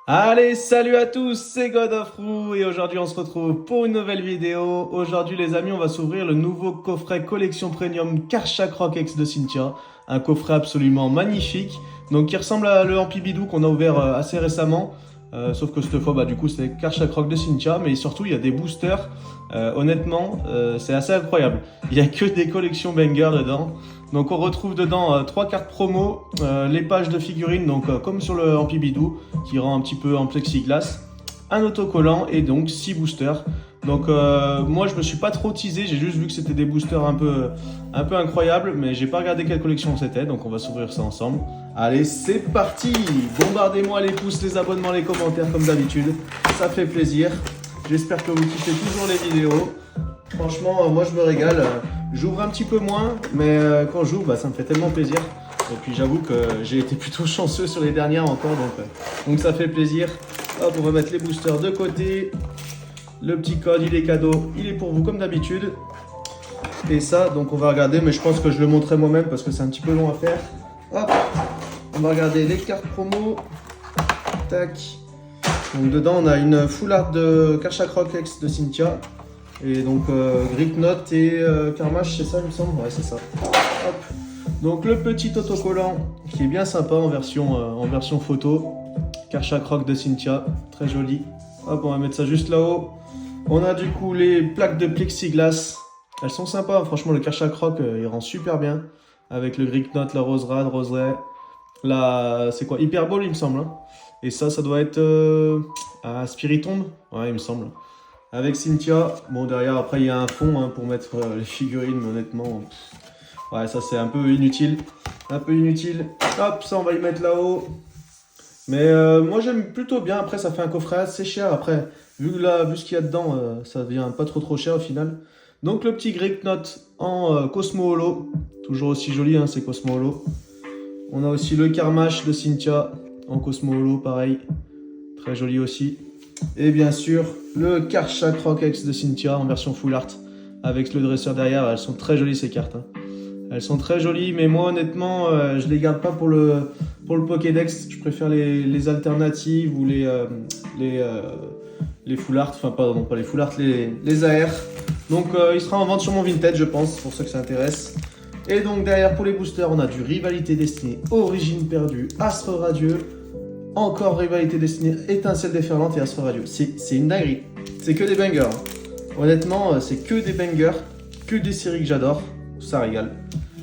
Allez, salut à tous, c'est God of Roux et aujourd'hui on se retrouve pour une nouvelle vidéo. Aujourd'hui les amis, on va s'ouvrir le nouveau coffret collection premium Karchak Rock X de Cynthia. Un coffret absolument magnifique, donc qui ressemble à le Ampibidou qu'on a ouvert assez récemment. Sauf que cette fois, du coup, c'est Karchak Rock de Cynthia, mais surtout il y a des boosters. Honnêtement, c'est assez incroyable. Il n'y a que des collections banger dedans. Donc on retrouve dedans 3 cartes promo, les pages de figurines, donc comme sur le Ampibidou, qui rend un petit peu en plexiglas, un autocollant et donc 6 boosters. Donc moi je me suis pas trop teasé, j'ai juste vu que c'était des boosters un peu incroyables, mais j'ai pas regardé quelle collection c'était, donc on va s'ouvrir ça ensemble. Allez, c'est parti! Bombardez-moi les pouces, les abonnements, les commentaires comme d'habitude, ça fait plaisir. J'espère que vous kiffez toujours les vidéos. Franchement, moi je me régale. J'ouvre un petit peu moins, mais quand j'ouvre, ça me fait tellement plaisir. Et puis j'avoue que j'ai été plutôt chanceux sur les dernières encore, donc ça fait plaisir. Hop, on va mettre les boosters de côté. Le petit code, il est cadeau, il est pour vous comme d'habitude. Et ça, donc on va regarder, mais je pense que je le montrerai moi-même parce que c'est un petit peu long à faire. Hop, on va regarder les cartes promo. Tac. Donc dedans, on a une full art de Karchak Rock X de Cynthia. Et donc Gripknot et Karmash, c'est ça il me semble? Ouais, c'est ça. Hop. Donc le petit autocollant qui est bien sympa en version photo. Karchak Rock de Cynthia, très joli. Hop, on va mettre ça juste là-haut. On a du coup les plaques de plexiglas. Elles sont sympas, franchement le Karchak Rock il rend super bien. Avec le Gripknot, la Roserad, Roseret. La... c'est quoi? Hyperball il me semble. Hein. Et ça doit être Spiritomb. Ouais, il me semble. Avec Cynthia, bon derrière après il y a un fond pour mettre les figurines, mais honnêtement, ouais ça c'est un peu inutile, Hop, ça on va y mettre là-haut. Mais moi j'aime plutôt bien, après ça fait un coffret assez cher, après vu ce qu'il y a dedans, ça devient pas trop cher au final. Donc le petit Gripknot en Cosmo Holo, toujours aussi joli c'est Cosmo Holo. On a aussi le Karmash de Cynthia en Cosmo Holo, pareil, très joli aussi. Et bien sûr, le Karchak Rock X de Cynthia en version full art avec le dresseur derrière. Elles sont très jolies ces cartes. Elles sont très jolies, mais moi honnêtement, je les garde pas pour le Pokédex. Je préfère les alternatives ou les full art. Enfin, pardon, pas les full art, les AR. Donc, il sera en vente sur mon Vinted, je pense, pour ceux que ça intéresse. Et donc, derrière, pour les boosters, on a du Rivalité Destinée, Origine Perdue, Astre Radieux. Encore Rivalité Destinée, Étincelle Déferlante et Astre Radio. C'est une dinguerie. C'est que des bangers. Honnêtement, c'est que des bangers, que des séries que j'adore. Ça régale.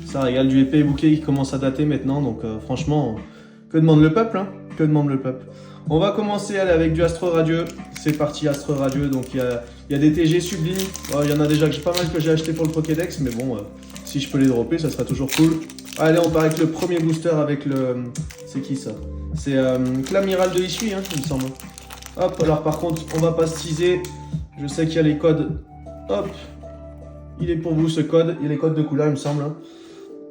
Ça régale. Du épée et bouquet qui commence à dater maintenant. Donc franchement, que demande le peuple Que demande le peuple? On va commencer avec du Astre Radieux. C'est parti, Astre Radieux. Donc il y a des TG sublimes. Il y en a déjà pas mal que j'ai acheté pour le Pokédex. Mais bon, si je peux les dropper, ça sera toujours cool. Allez, on part avec le premier booster avec le... C'est qui ça? C'est Clamiral de Ishui, il me semble. Hop, alors par contre, on va pas se teaser. Je sais qu'il y a les codes. Hop, il est pour vous ce code. Il y a les codes de couleur, il me semble.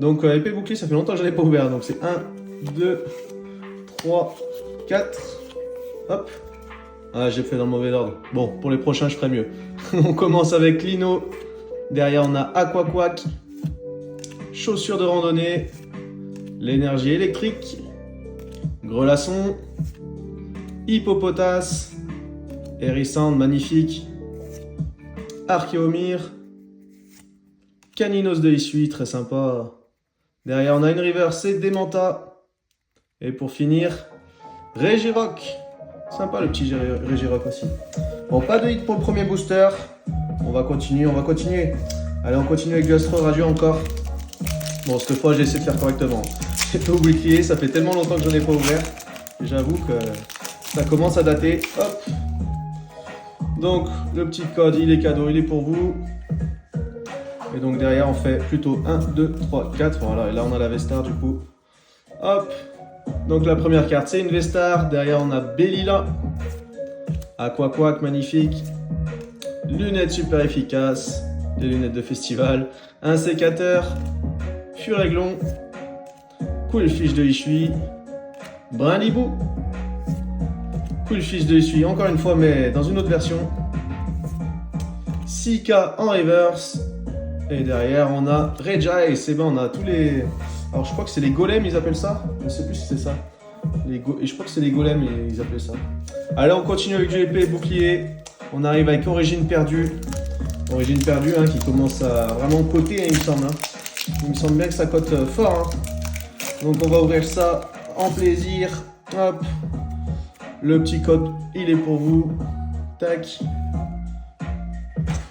Donc, épée bouclier, ça fait longtemps que je l'ai pas ouvert. Donc, c'est 1, 2, 3, 4. Hop. Ah, j'ai fait dans le mauvais ordre. Bon, pour les prochains, je ferai mieux. On commence avec Lino. Derrière, on a Aquaquack. Chaussures de randonnée. L'énergie électrique. Grelasson, Hippopotas, Hérissande, magnifique, Archéomir, Caninos de Ishui, très sympa. Derrière, on a une river, c'est Demanta. Et pour finir, Regirock. Sympa le petit Regirock aussi. Bon, pas de hit pour le premier booster. On va continuer. Allez, on continue avec du Astre Radio encore. Bon, cette fois, j'ai essayé de faire correctement. J'ai pas oublié, ça fait tellement longtemps que j'en ai pas ouvert. J'avoue que ça commence à dater. Hop. Donc le petit code, il est cadeau, il est pour vous. Et donc derrière on fait plutôt 1, 2, 3, 4. Voilà, et là on a la Vestar du coup. Hop. Donc la première carte c'est une Vestar. Derrière on a Bellila. Aquaquack, magnifique. Lunettes super efficaces. Des lunettes de festival. Un sécateur. Furéglon. Cool fiche de Ishui. Brinlibou. Cool fiche de Ishui, encore une fois, mais dans une autre version. 6K en reverse. Et derrière, on a Regice. Et ben, on a tous les... Alors, je crois que c'est les golems, ils appellent ça. Je ne sais plus si c'est ça. Et je crois que c'est les golems, ils appelaient ça. Allez, on continue avec du épée et bouclier. On arrive avec Origine perdue. Origine perdue, hein, qui commence à vraiment coter, hein, il me semble. Hein. Il me semble bien que ça cote fort. Hein. Donc on va ouvrir ça en plaisir. Hop. Le petit code, il est pour vous. Tac.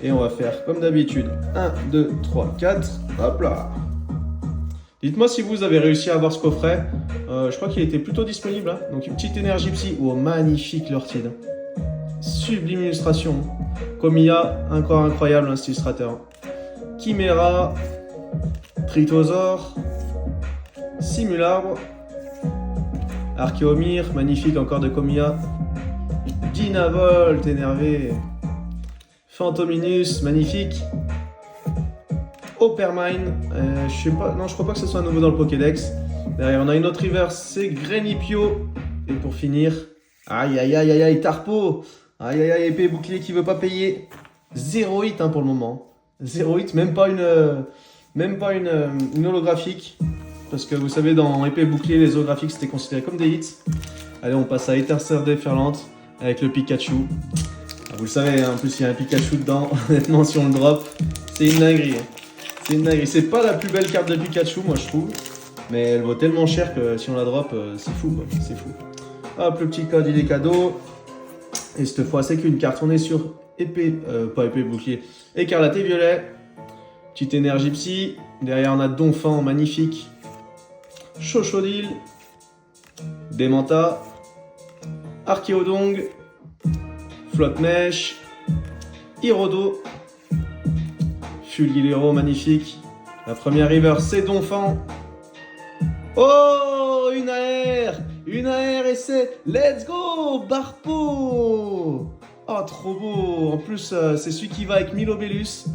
Et on va faire comme d'habitude. 1, 2, 3, 4. Hop là. Dites-moi si vous avez réussi à avoir ce coffret. Je crois qu'il était plutôt disponible. Hein. Donc une petite énergie psy. Oh, magnifique l'ortide. Sublime illustration. Komiya, encore incroyable, hein, cet illustrateur. Chimera. Tritosaure. Simularbre. Archéomir, magnifique encore de Komiya. Dynavolt, énervé. Phantominus, magnifique. Oppermine, je sais pas, non je crois pas que ce soit un nouveau dans le Pokédex. Derrière on a une autre reverse, c'est Grenipio. Et pour finir, aïe aïe aïe aïe aïe, Tarpo. Aïe aïe aïe, épée bouclier qui veut pas payer. 0 hit hein, pour le moment. 0 hit, même pas une holographique. Parce que vous savez, dans épée bouclier, les holographiques c'était considéré comme des hits. Allez, on passe à Étincelle déferlante avec le Pikachu. Vous le savez, hein, en plus il y a un Pikachu dedans. Honnêtement, si on le drop, c'est une dinguerie. C'est une dinguerie. C'est pas la plus belle carte de Pikachu, moi je trouve. Mais elle vaut tellement cher que si on la drop, c'est fou quoi. C'est fou. Hop, le petit code, il est cadeau. Et cette fois, c'est qu'une carte. On est sur épée, pas épée bouclier, écarlate et violet. Petite énergie psy. Derrière, on a Donphan, magnifique. Chochodile. Demanta. Archéodong. Flotte-Mèche. Hirodo. Fulgilero, magnifique. La première river, c'est Donphan. Oh, une AR. Une AR et c'est let's go Barpo. Oh, trop beau. En plus, c'est celui qui va avec Milobellus.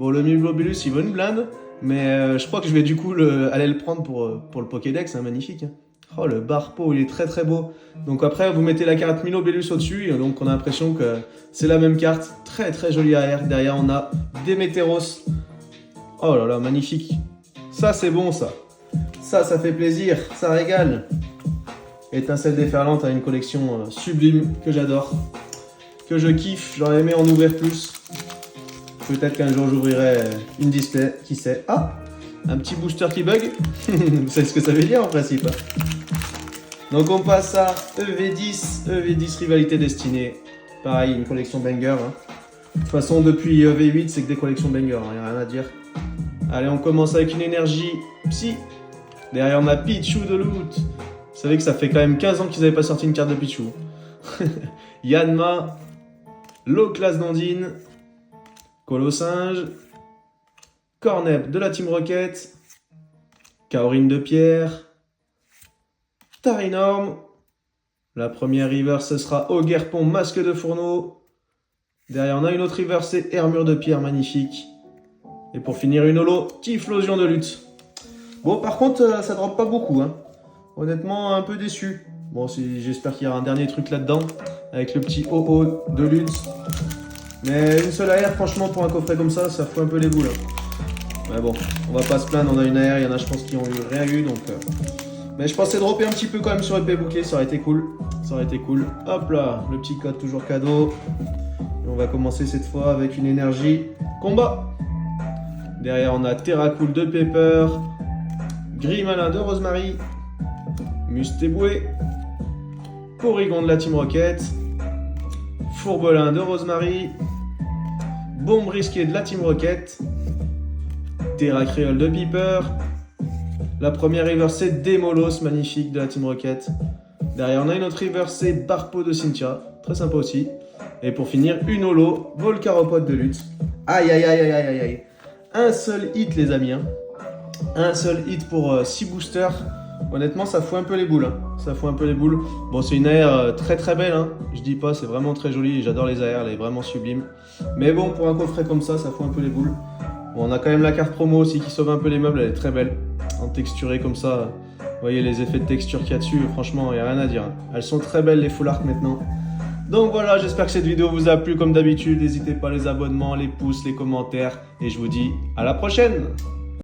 Bon, le Milobellus, il vaut une blinde. Mais je crois que je vais du coup aller le prendre pour le Pokédex. C'est magnifique. Hein. Oh, le Barpo, il est très très beau. Donc après, vous mettez la carte Milobellus au-dessus. Et donc, on a l'impression que c'est la même carte. Très très jolie AR. Derrière, on a Démétéros. Oh là là, magnifique. Ça, c'est bon, ça. Ça fait plaisir. Ça régale. Étincelle déferlante a une collection sublime que j'adore. Que je kiffe. J'aurais aimé en ouvrir plus. Peut-être qu'un jour, j'ouvrirai une display. Qui sait. Ah, un petit booster qui bug. Vous savez ce que ça veut dire en principe. Hein. Donc, on passe à EV10. EV10 Rivalité Destinée. Pareil, une collection banger. Hein. De toute façon, depuis V8, c'est que des collections banger. Il n'y a rien à dire. Allez, on commence avec une énergie psy. Derrière, on a Pichu de loot. Vous savez que ça fait quand même 15 ans qu'ils n'avaient pas sorti une carte de Pichu. Yanma. Low Class Dandine. Colossinge. Cornep de la Team Rocket. Kaorine de Pierre. Tarinorm. La première river, ce sera Ogerpon Masque de Fourneau. Derrière, on a une autre river, c'est Armure de Pierre, magnifique. Et pour finir, une holo, Typhlosion de lutte. Bon, par contre, ça drop pas beaucoup. Hein. Honnêtement, un peu déçu. Bon, j'espère qu'il y aura un dernier truc là-dedans. Avec le petit OO de lutte. Mais une seule AR, franchement, pour un coffret comme ça fout un peu les boules. Hein. Mais bon, on va pas se plaindre, on a une AR. Il y en a, je pense, qui ont rien eu. Donc, Mais je pensais dropper un petit peu quand même sur épée bouclier. Ça aurait été cool. Ça aurait été cool. Hop là, le petit code toujours cadeau. Et on va commencer cette fois avec une énergie combat. Derrière, on a Terracool de Pepper, Grimalin de Rosemary, Mustéboué, Porygon de la Team Rocket, Fourbelin de Rosemary, Bombe Risquée de la Team Rocket, Terra Créole de Piper. La première river, c'est Démolos, magnifique, de la Team Rocket. Derrière, on a une autre river, c'est Barpo de Cynthia, très sympa aussi. Et pour finir, une holo, Volcaropode de lutte. Aïe aïe aïe aïe aïe aïe. Un seul hit les amis, hein. Un seul hit pour 6 boosters. Honnêtement ça fout un peu les boules. Hein. Ça fout un peu les boules. Bon c'est une AR très très belle. Hein. Je dis pas, c'est vraiment très joli. J'adore les AR, elle est vraiment sublime. Mais bon pour un coffret comme ça fout un peu les boules. Bon, on a quand même la carte promo aussi qui sauve un peu les meubles. Elle est très belle. En texturé comme ça. Vous voyez les effets de texture qu'il y a dessus. Franchement il n'y a rien à dire. Hein. Elles sont très belles les full art maintenant. Donc voilà, j'espère que cette vidéo vous a plu comme d'habitude. N'hésitez pas les abonnements, les pouces, les commentaires. Et je vous dis à la prochaine!